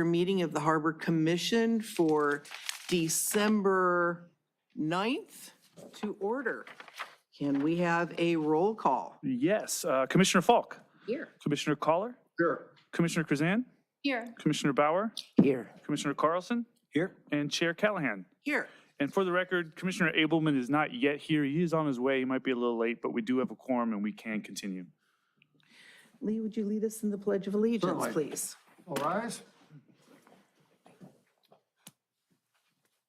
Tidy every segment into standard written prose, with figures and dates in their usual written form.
meeting of the Harbor Commission for December 9th to order. Can we have a roll call? Yes, Commissioner Falk. Here. Commissioner Collar. Here. Commissioner Krazan. Here. Commissioner Bauer. Here. Commissioner Carlson. Here. And Chair Callahan. Here. And for the record, Commissioner Abelman is not yet here. He is on his way. He might be a little late, but we do have a quorum and we can continue. Lee, would you lead us in the Pledge of Allegiance, Certainly. please? All rise.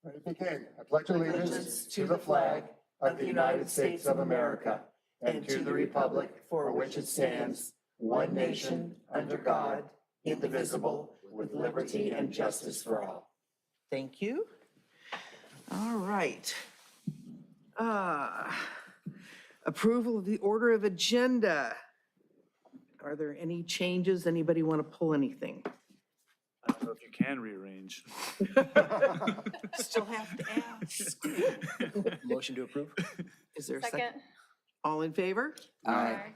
Ready, begin. I pledge allegiance to the flag of the United States of America and to the republic for which it stands, one nation, under God, indivisible, with liberty and justice for all. Thank you. All right. Approval of the order of agenda. Are there any changes? Anybody want to pull anything? I don't know if you can rearrange. Still have to ask. Motion to approve? Is there a second? Second. All in favor? Aye.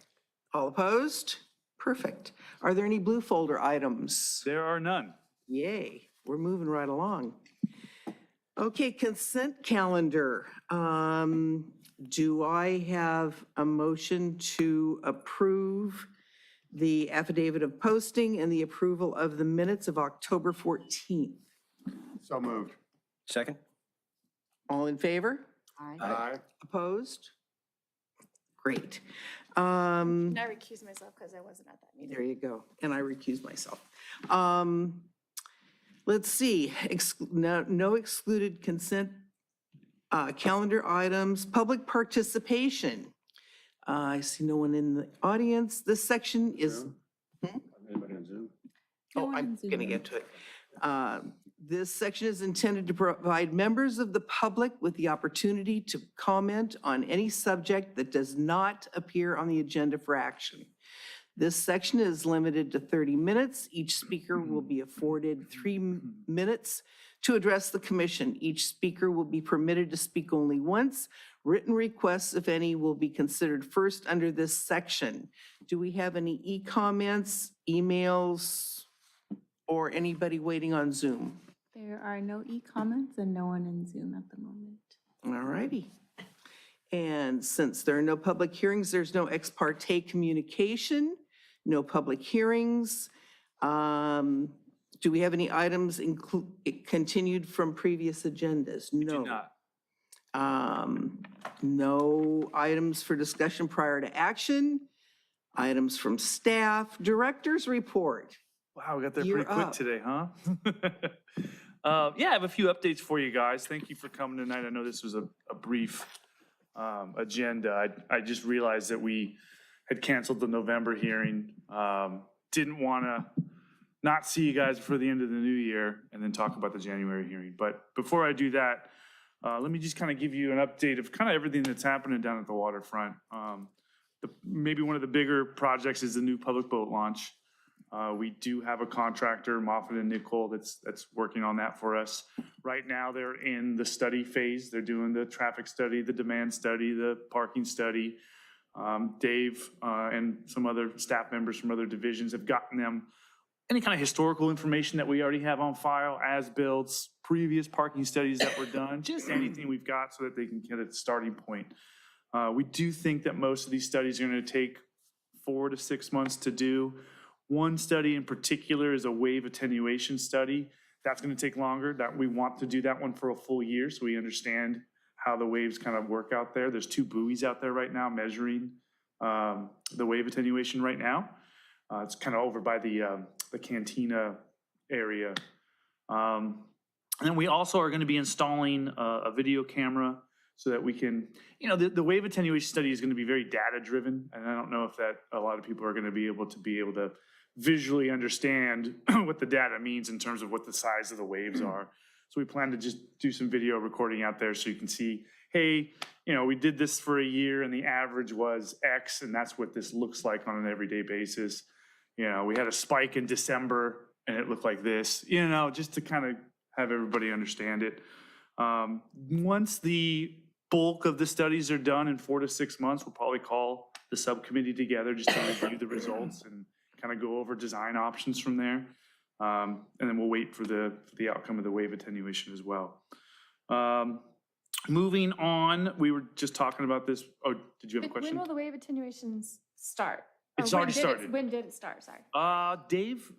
All opposed? Perfect. Are there any blue folder items? There are none. Yay, we're moving right along. Okay, consent calendar. Do I have a motion to approve the affidavit of posting and the approval of the minutes of October 14th? So moved. Second? All in favor? Aye. Opposed? Great. And I recuse myself because I wasn't at that meeting. There you go. And I recuse myself. Let's see, no excluded consent calendar items, public participation. I see no one in the audience. This section is, Anybody on Zoom? oh, I'm going to get to it. This section is intended to provide members of the public with the opportunity to comment on any subject that does not appear on the agenda for action. This section is limited to 30 minutes. Each speaker will be afforded 3 minutes to address the commission. Each speaker will be permitted to speak only once. Written requests, if any, will be considered first under this section. Do we have any e-comments, emails, or anybody waiting on Zoom? There are no e-comments and no one in Zoom at the moment. All righty. And since there are no public hearings, there's no ex parte communication, no public hearings. Do we have any items continued from previous agendas? No. Do not. No items for discussion prior to action. Items from staff. Director's report. Wow, we got there You're pretty quick up. today, huh? Yeah, I have a few updates for you guys. Thank you for coming tonight. I know this was a brief agenda. I just realized that we had canceled the November hearing. Didn't want to not see you guys before the end of the new year and then talk about the January hearing. But before I do that, let me just kind of give you an update of kind of everything that's happening down at the waterfront. Maybe one of the bigger projects is the new public boat launch. We do have a contractor, Moffitt and Nicole, that's working on that for us. Right now, they're in the study phase. They're doing the traffic study, the demand study, the parking study. Dave and some other staff members from other divisions have gotten them any kind of historical information that we already have on file, as-builts, previous parking studies that were done, just anything we've got so that they can get a starting point. We do think that most of these studies are going to take 4 to 6 months to do. One study in particular is a wave attenuation study. That's going to take longer. That we want to do that one for a full year so we understand how the waves kind of work out there. There's 2 buoys out there right now measuring the wave attenuation right now. It's kind of over by the cantina area. And then we also are going to be installing a video camera so that we can, the wave attenuation study is going to be very data driven. And I don't know if that a lot of people are going to be able to visually understand what the data means in terms of what the size of the waves are. So we plan to just do some video recording out there so you can see, hey, we did this for a year and the average was X, and that's what this looks like on an everyday basis. We had a spike in December and it looked like this, just to kind of have everybody understand it. Once the bulk of the studies are done in 4 to 6 months, we'll probably call the subcommittee together just to review the results and kind of go over design options from there. And then we'll wait for the outcome of the wave attenuation as well. Moving on, we were just talking about this. Oh, did you have a When question? will the wave attenuations start? Or It's when already did started. When did it start? Sorry. Dave,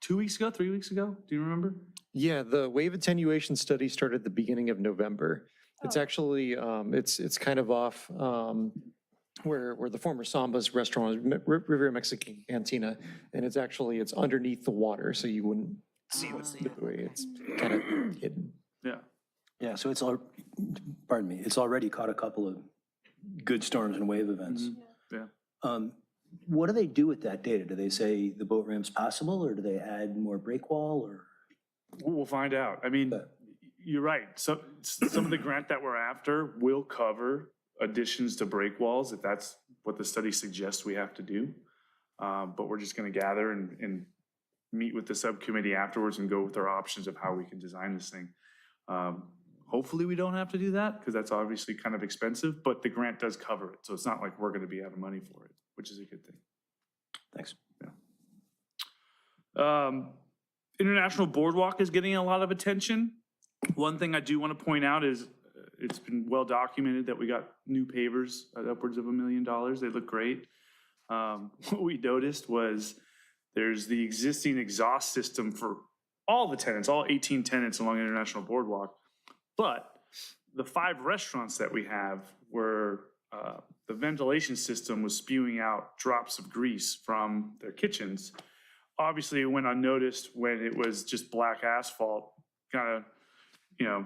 2 weeks ago, 3 weeks ago? Do you remember? Yeah, the wave attenuation study started at the beginning of November. It's Oh. actually, it's kind of off where the former Samba's restaurant is, Riviera Mexican Cantina, and it's underneath the water, so you wouldn't see the buoy. It's kind of hidden. Yeah. Yeah, so pardon me, it's already caught a couple of good storms and wave events. Yeah. What do they do with that data? Do they say the boat ramp's possible, or do they add more break wall, or? We'll find out. I mean, you're right. So some of the grant that we're after will cover additions to break walls if that's what the study suggests we have to do. But we're just going to gather and meet with the subcommittee afterwards and go with our options of how we can design this thing. Hopefully we don't have to do that because that's obviously kind of expensive, but the grant does cover it. So it's not like we're going to be out of money for it, which is a good thing. Thanks. International Boardwalk is getting a lot of attention. One thing I do want to point out is it's been well documented that we got new pavers at upwards of $1 million. They look great. What we noticed was there's the existing exhaust system for all the tenants, all 18 tenants along International Boardwalk. But the 5 restaurants that we have were, the ventilation system was spewing out drops of grease from their kitchens. Obviously, it went unnoticed when it was just black asphalt, kind of,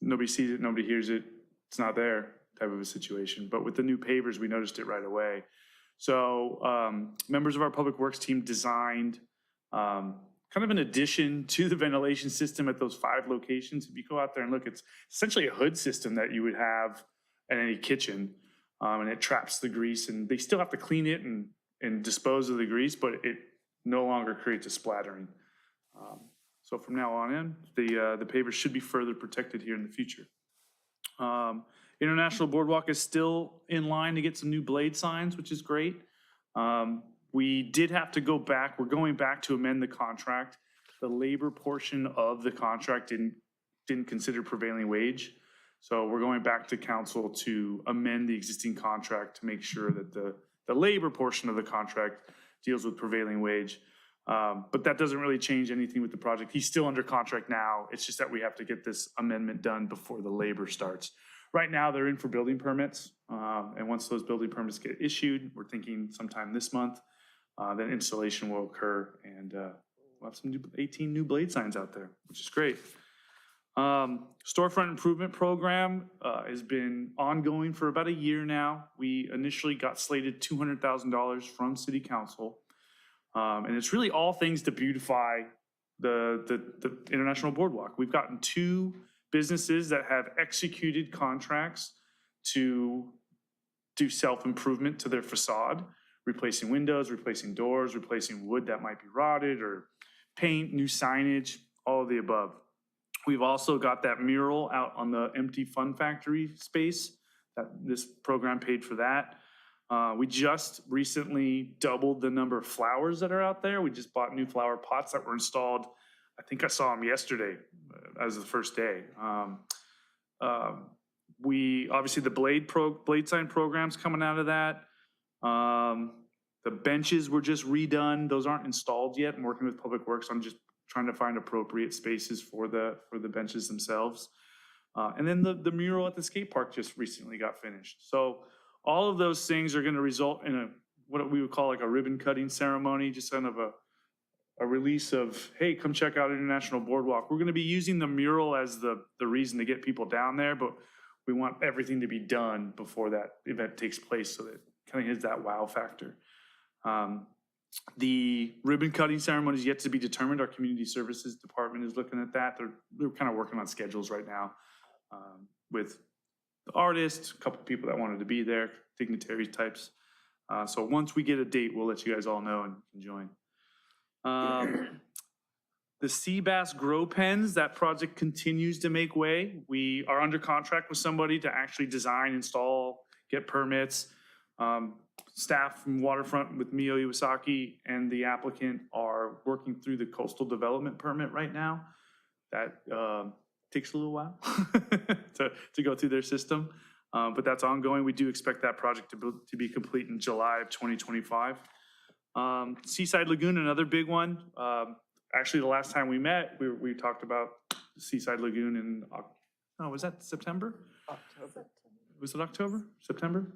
nobody sees it, nobody hears it, it's not there type of a situation. But with the new pavers, we noticed it right away. So members of our public works team designed kind of an addition to the ventilation system at those 5 locations. If you go out there and look, it's essentially a hood system that you would have at any kitchen, and it traps the grease, and they still have to clean it and dispose of the grease, but it no longer creates a splattering. So from now on in, the pavers should be further protected here in the future. International Boardwalk is still in line to get some new blade signs, which is great. We did have to go back. We're going back to amend the contract. The labor portion of the contract didn't consider prevailing wage. So we're going back to council to amend the existing contract to make sure that the labor portion of the contract deals with prevailing wage. But that doesn't really change anything with the project. He's still under contract now. It's just that we have to get this amendment done before the labor starts. Right now, they're in for building permits. And once those building permits get issued, we're thinking sometime this month, then installation will occur, and we'll have some 18 new blade signs out there, which is great. Storefront improvement program has been ongoing for about a year now. We initially got slated $200,000 from City Council. And it's really all things to beautify the International Boardwalk. We've gotten 2 businesses that have executed contracts to do self-improvement to their facade, replacing windows, replacing doors, replacing wood that might be rotted, or paint, new signage, all of the above. We've also got that mural out on the empty Fun Factory space. This program paid for that. We just recently doubled the number of flowers that are out there. We just bought new flower pots that were installed. I think I saw them yesterday as the first day. We obviously the blade sign program's coming out of that. The benches were just redone. Those aren't installed yet. I'm working with Public Works. I'm just trying to find appropriate spaces for the benches themselves. And then the mural at the skate park just recently got finished. So all of those things are going to result in what we would call like a ribbon cutting ceremony, just kind of a release of, hey, come check out International Boardwalk. We're going to be using the mural as the reason to get people down there, but we want everything to be done before that event takes place so that it kind of has that wow factor. The ribbon cutting ceremony is yet to be determined. Our community services department is looking at that. They're kind of working on schedules right now with the artist, a couple of people that wanted to be there, dignitary types. So once we get a date, we'll let you guys all know and can join. The sea bass grow pens, that project continues to make way. We are under contract with somebody to actually design, install, get permits. staff from Waterfront with Mio Iwasaki and the applicant are working through the coastal development permit right now. That takes a little while to go through their system, but that's ongoing. We do expect that project to be complete in July of 2025. Seaside Lagoon, another big one. Actually, the last time we met, we talked about Seaside Lagoon in, was that September? October, Was it October? September?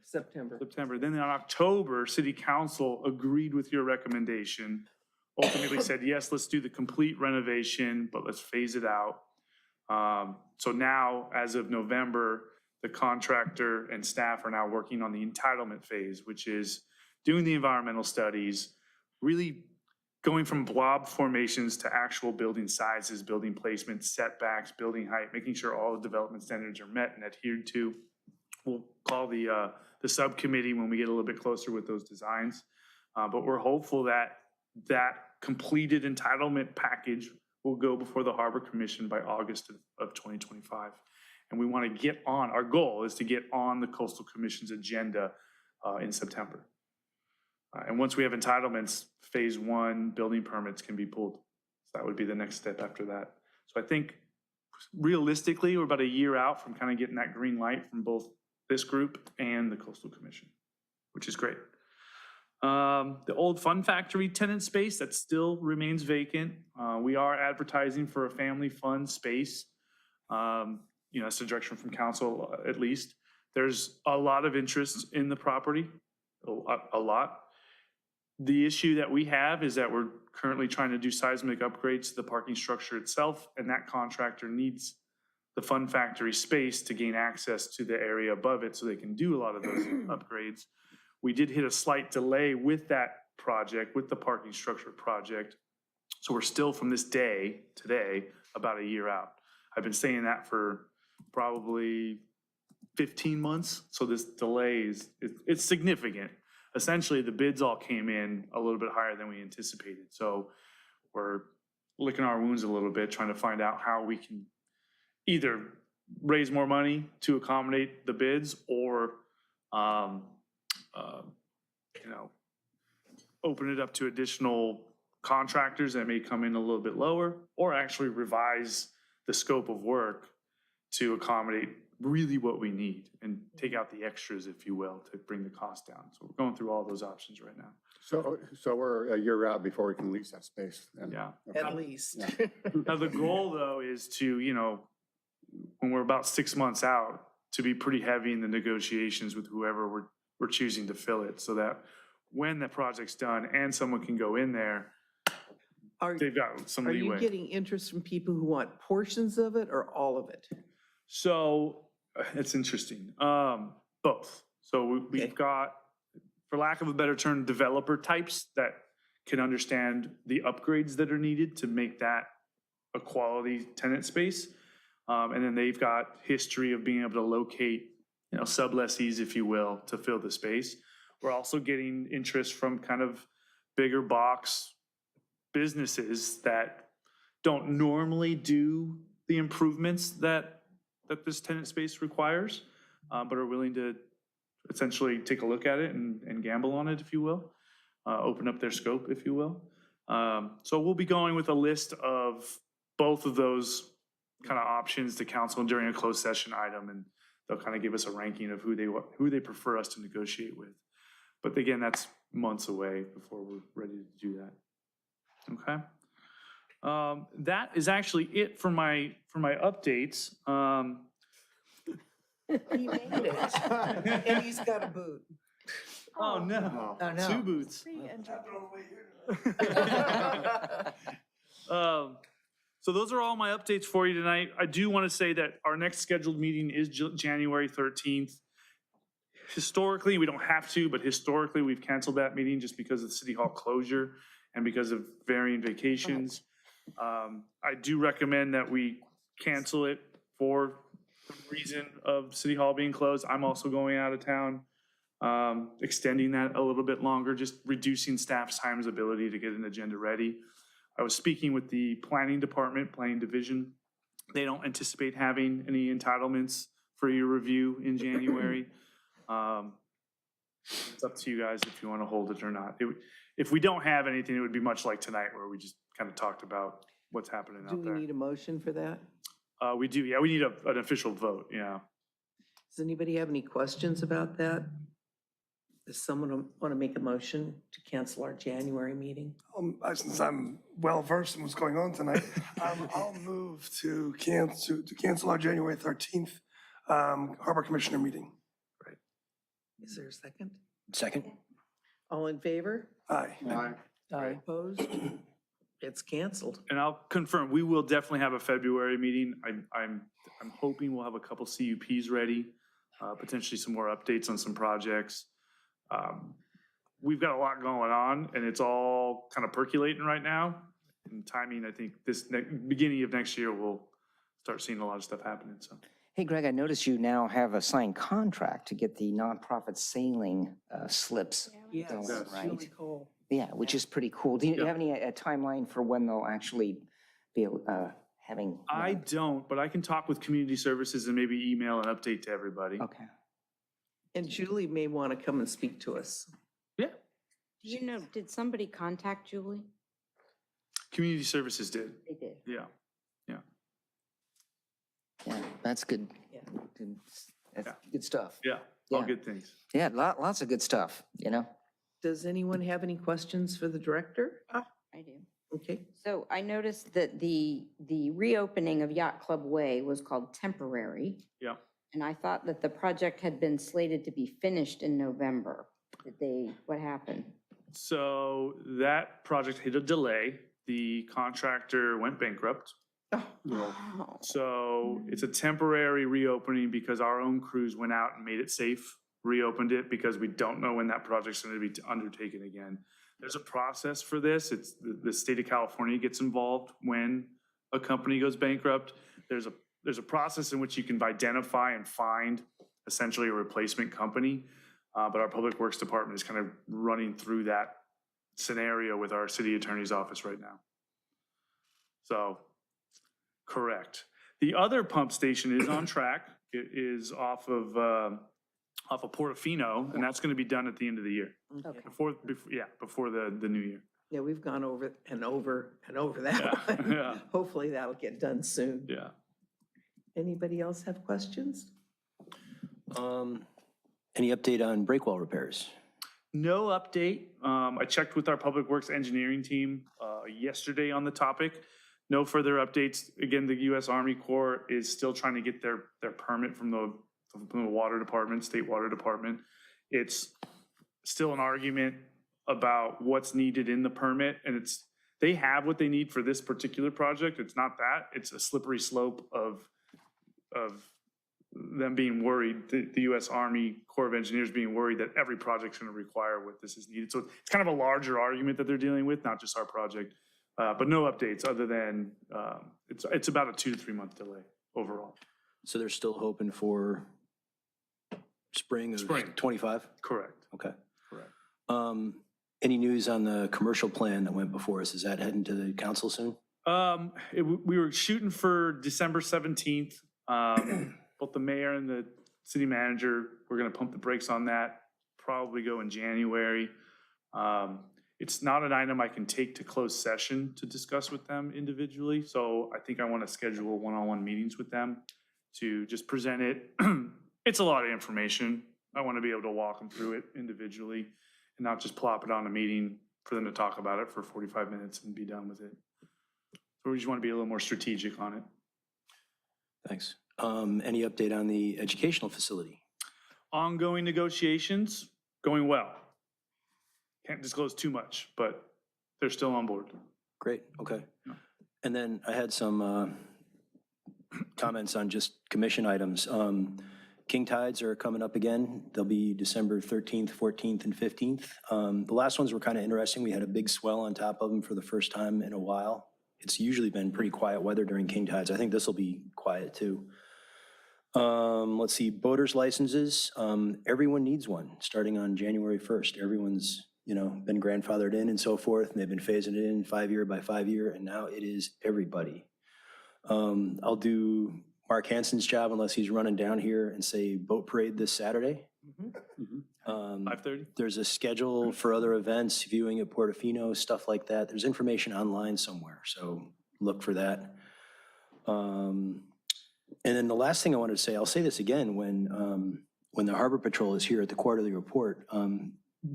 September. September. Then in October, City Council agreed with your recommendation, ultimately said, yes, let's do the complete renovation, but let's phase it out. So now, as of November, the contractor and staff are now working on the entitlement phase, which is doing the environmental studies, really going from blob formations to actual building sizes, building placement, setbacks, building height, making sure all the development standards are met and adhered to. We'll call the subcommittee when we get a little bit closer with those designs. But we're hopeful that that completed entitlement package will go before the Harbor Commission by August of 2025. And we want to get on, our goal is to get on the Coastal Commission's agenda in September. And once we have entitlements, phase one building permits can be pulled. So that would be the next step after that. So I think realistically, we're about a year out from kind of getting that green light from both this group and the Coastal Commission, which is great. The old Fun Factory tenant space, that still remains vacant. We are advertising for a family fun space. That's a direction from council, at least. There's a lot of interest in the property, a lot. The issue that we have is that we're currently trying to do seismic upgrades to the parking structure itself, and that contractor needs the Fun Factory space to gain access to the area above it so they can do a lot of those upgrades. We did hit a slight delay with that project, with the parking structure project. So we're still, from this day, today, about a year out. I've been saying that for probably 15 months. So this delay it's significant. Essentially, the bids all came in a little bit higher than we anticipated. So we're licking our wounds a little bit, trying to find out how we can either raise more money to accommodate the bids or, open it up to additional contractors that may come in a little bit lower, or actually revise the scope of work to accommodate really what we need and take out the extras, if you will, to bring the cost down. So we're going through all those options right now. So we're a year out before we can lease that space then? Yeah. At least. Now, the goal, though, is to, when we're about 6 months out, to be pretty heavy in the negotiations with whoever we're choosing to fill it, so that when the project's done and someone can go in there, they've got some Are you leeway. getting interest from people who want portions of it or all of it? So it's interesting. Both. So we've got, for lack of a better term, developer types that can understand the upgrades that are needed to make that a quality tenant space. And then they've got history of being able to locate, sublessees, if you will, to fill the space. We're also getting interest from kind of bigger box businesses that don't normally do the improvements that this tenant space requires, but are willing to essentially take a look at it and gamble on it, if you will, open up their scope, if you will. So we'll be going with a list of both of those kind of options to council during a closed session item, and they'll kind of give us a ranking of who they prefer us to negotiate with. But again, that's months away before we're ready to do that. Okay. That is actually it for my updates. He made it. And he's got a boot. Oh no, Oh, no. 2 boots. Free entry. So those are all my updates for you tonight. I do want to say that our next scheduled meeting is January 13th. Historically, we don't have to, but historically, we've canceled that meeting just because of the City Hall closure and because of varying vacations. I do recommend that we cancel it for the reason of City Hall being closed. I'm also going out of town, extending that a little bit longer, just reducing staff's time's ability to get an agenda ready. I was speaking with the planning department, planning division. They don't anticipate having any entitlements for your review in January. It's up to you guys if you want to hold it or not. If we don't have anything, it would be much like tonight where we just kind of talked about what's happening Do out we there. need a motion for that? We do, yeah, we need an official vote, yeah. Does anybody have any questions about that? Does someone want to make a motion to cancel our January meeting? Since I'm well versed in what's going on tonight, I'll move to cancel our January 13th Harbor Commissioner meeting. Is there a second? Second? All in favor? Aye. Opposed? It's canceled. And I'll confirm, we will definitely have a February meeting. I'm hoping we'll have a couple CUPs ready, potentially some more updates on some projects. We've got a lot going on and it's all kind of percolating right now. And timing, I think beginning of next year, we'll start seeing a lot of stuff happening, so. Hey, Greg, I noticed you now have a signed contract to get the nonprofit sailing slips Yes, going, it's right? really cool. Yeah, which is pretty cool. Do you Yeah. have any a timeline for when they'll actually be having? I don't, but I can talk with community services and maybe email an update to everybody. Okay. And Julie may want to come and speak to us. Yeah, Do you know, did somebody contact Julie? community services did, They did. yeah. Yeah, that's good. Yeah. That's Yeah. good stuff. Yeah, all Yeah. good things. Yeah, lots of good stuff, you know? Does anyone have any questions for the director? I do. Okay. So I noticed that the reopening of Yacht Club Way was called temporary. Yeah. And I thought that the project had been slated to be finished in November. What happened? So that project hit a delay. The contractor went bankrupt. Oh. So it's a temporary reopening because our own crews went out and made it safe, reopened it because we don't know when that project's going to be undertaken again. There's a process for this. It's the state of California gets involved when a company goes bankrupt. There's a process in which you can identify and find essentially a replacement company. But our Public Works Department is kind of running through that scenario with our city attorney's office right now. So, correct. The other pump station is on track. It is off of Portofino, and that's going to be done at the end of the year, Okay. before the new year. Yeah, we've gone over and over and over that Yeah, one. yeah. Hopefully that'll get done soon. Yeah. Anybody else have questions? Any update on break wall repairs? No update. I checked with our Public Works engineering team yesterday on the topic. No further updates. Again, the U.S. Army Corps is still trying to get their permit from the water department, state water department. It's still an argument about what's needed in the permit, and they have what they need for this particular project. It's not that. It's a slippery slope of them being worried, the U.S. Army Corps of Engineers being worried that every project's going to require what this is needed. So it's kind of a larger argument that they're dealing with, not just our project. But no updates other than it's about a 2 to 3 month delay overall. So they're still hoping for spring of Spring. 25? Correct. Okay. Correct. Any news on the commercial plan that went before us? Is that heading to the council soon? We were shooting for December 17th. Both the mayor and the city manager, we're going to pump the brakes on that, probably go in January. It's not an item I can take to closed session to discuss with them individually. So I think I want to schedule one-on-one meetings with them to just present it. It's a lot of information. I want to be able to walk them through it individually and not just plop it on a meeting for them to talk about it for 45 minutes and be done with it. So we just want to be a little more strategic on it. Thanks. Any update on the educational facility? Ongoing negotiations, going well. Can't disclose too much, but they're still on board. Great, okay. Yeah. And then I had some comments on just commission items. King Tides are coming up again. They'll be December 13th, 14th, and 15th. The last ones were kind of interesting. We had a big swell on top of them for the first time in a while. It's usually been pretty quiet weather during King Tides. I think this will be quiet too. Let's see, boaters licenses. Everyone needs one starting on January 1st. Everyone's, been grandfathered in and so forth, and they've been phasing it in 5 year by 5 year, and now it is everybody. I'll do Mark Hansen's job unless he's running down here and say boat parade this Saturday. 5:30? There's a schedule for other events, viewing at Portofino, stuff like that. There's information online somewhere, so look for that. And then the last thing I wanted to say, I'll say this again, when the Harbor Patrol is here at the quarterly report,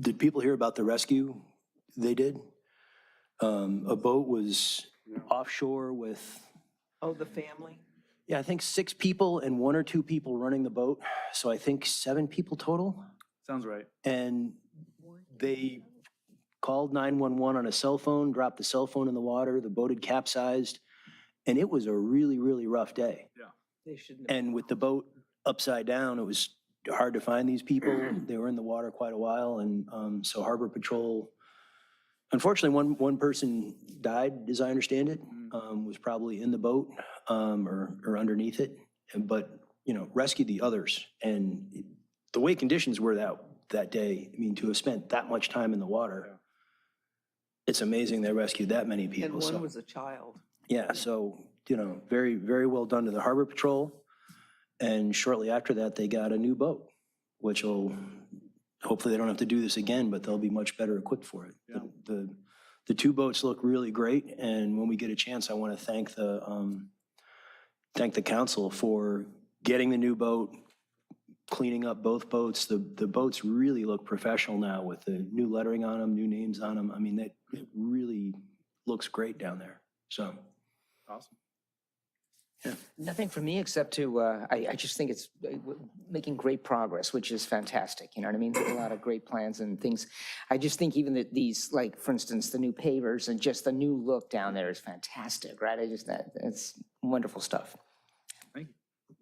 did people hear about the rescue they did? A boat was offshore with, Oh, the family? yeah, I think 6 people and 1 or 2 people running the boat. So I think 7 people total. Sounds right. And they called 911 on a cell phone, dropped the cell phone in the water, the boat had capsized, and it was a really, really rough day. They shouldn't have. And with the boat upside down, it was hard to find these people. They were in the water quite a while, and so Harbor Patrol, unfortunately, one person died, as I understand it, was probably in the boat or underneath it, but, rescued the others. And the way conditions were that day, I mean, to have spent that much time in the water, it's amazing they rescued that many people. And So, one was a child. yeah, so, very, very well done to the Harbor Patrol. And shortly after that, they got a new boat, which will, hopefully they don't have to do this again, but they'll be much better equipped for it. Yeah. The 2 boats look really great, and when we get a chance, I want to thank the council for getting the new boat, cleaning up both boats. The boats really look professional now with the new lettering on them, new names on them. I mean, it really looks great down there, so. Awesome. Nothing for me except to, I just think it's making great progress, which is fantastic. You know what I mean? There's a lot of great plans and things. I just think even that these, like, for instance, the new pavers and just the new look down there is fantastic, right? It's wonderful stuff. Thank you.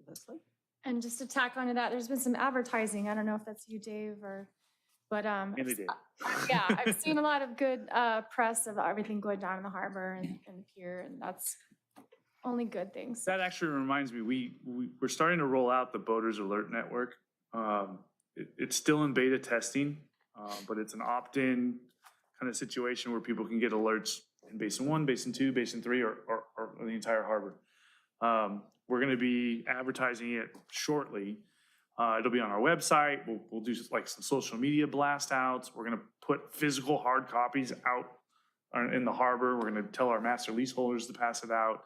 Leslie? And just to tack onto that, there's been some advertising. I don't know if that's you, Dave, but Mainly Dave. yeah, I've seen a lot of good press of everything going down in the harbor and the pier, and that's only good things. That actually reminds me, we're starting to roll out the Boaters Alert Network. It's still in beta testing, but it's an opt-in kind of situation where people can get alerts in Basin 1, Basin 2, Basin 3, or the entire harbor. We're going to be advertising it shortly. It'll be on our website. We'll do like some social media blast outs. We're going to put physical hard copies out in the harbor. We're going to tell our master leaseholders to pass it out.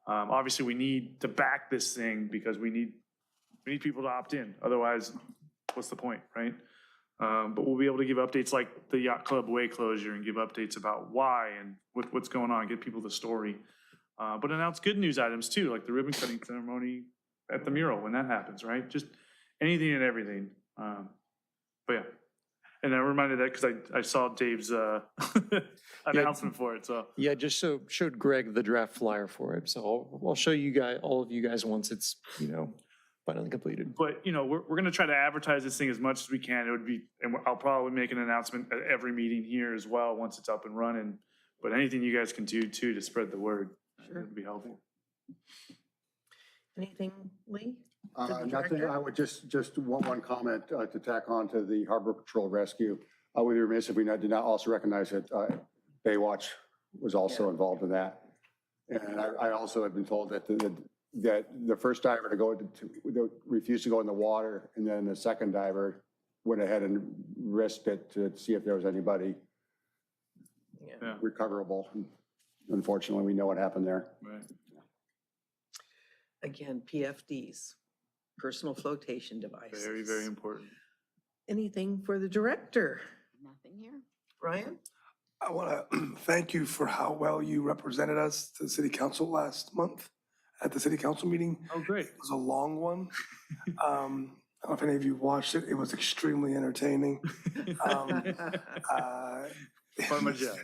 Obviously, we need to back this thing because we need people to opt in. Otherwise, what's the point, right? But we'll be able to give updates like the Yacht Club way closure and give updates about why and what's going on, get people the story. But announce good news items too, like the ribbon cutting ceremony at the mural when that happens, right? Just anything and everything. But yeah. And I reminded that because I saw Dave's announcement for it, so. Yeah, just showed Greg the draft flyer for it. So I'll show you guys, all of you guys, once it's, finally completed. But, we're going to try to advertise this thing as much as we can. It would be, and I'll probably make an announcement at every meeting here as well, once it's up and running. But anything you guys can do too to spread the word, would be helpful. Anything, Lee? For the Nothing, director? I would just one comment to tack on to the Harbor Patrol rescue. I would be remiss if we did not also recognize that Baywatch was also involved in that. And I also have been told that the first diver to refused to go in the water, and then the second diver went ahead and risked it to see if there was anybody Yeah. recoverable. Unfortunately, we know what happened there. Right. Again, PFDs, personal flotation devices. Very, very important. Anything for the director? Nothing here. Brian? I want to thank you for how well you represented us to the city council last month at the city council meeting. Oh, great. It was a long one. I don't know if any of you watched it. It was extremely entertaining. Part of my job.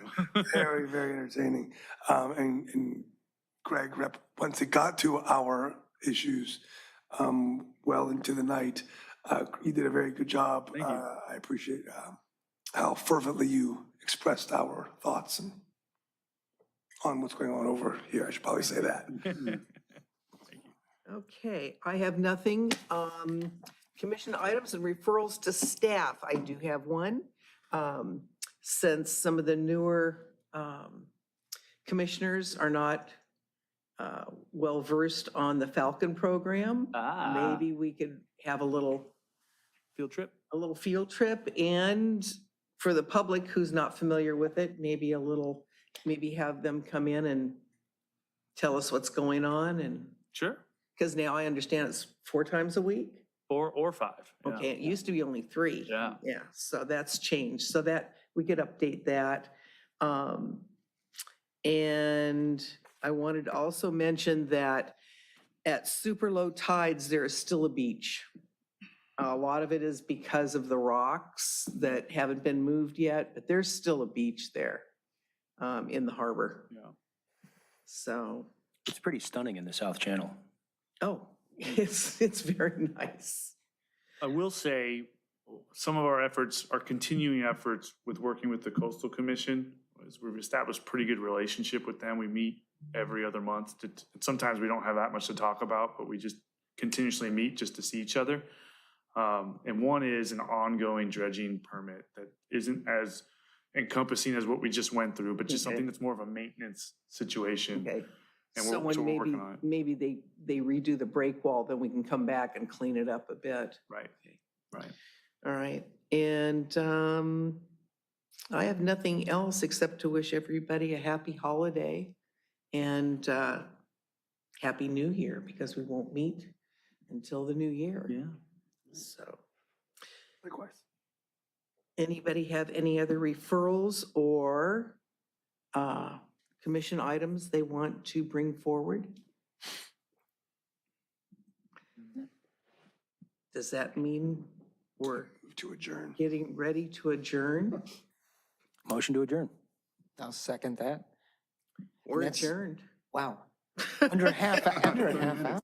Very, very entertaining. And Greg, once it got to our issues well into the night, you did a very good job. Thank you. I appreciate how fervently you expressed our thoughts on what's going on over here. I should probably say that. Okay, I have nothing. Commission items and referrals to staff. I do have one. Since some of the newer commissioners are not well-versed on the Falcon program, maybe we could have a little Field trip? a little field trip, and for the public who's not familiar with it, maybe have them come in and tell us what's going on, and, Sure. because now I understand it's 4 times a week. 4 or 5. yeah. Okay, it used to be only 3. Yeah. Yeah, so that's changed, so that, we could update that. And I wanted to also mention that at super low tides, there is still a beach. A lot of it is because of the rocks that haven't been moved yet, but there's still a beach there in the harbor. Yeah. So, It's pretty stunning in the South Channel. oh, it's very nice. I will say, some of our efforts, our continuing efforts with working with the Coastal Commission, is we've established pretty good relationship with them. We meet every other month. Sometimes we don't have that much to talk about, but we just continuously meet just to see each other. And one is an ongoing dredging permit that isn't as encompassing as what we just went through, but just Okay. something that's more of a maintenance situation. Okay. And So we're when working on it. maybe they redo the break wall, then we can come back and clean it up a bit. Right, right. All right, and I have nothing else except to wish everybody a happy holiday and happy New Year, because we won't meet until the new year. Yeah. So, Likewise. anybody have any other referrals or commission items they want to bring forward? Does that mean we're Move to adjourn. getting ready to adjourn? Motion to adjourn. I'll second that. We're That's- adjourned. Wow. Under a half hour.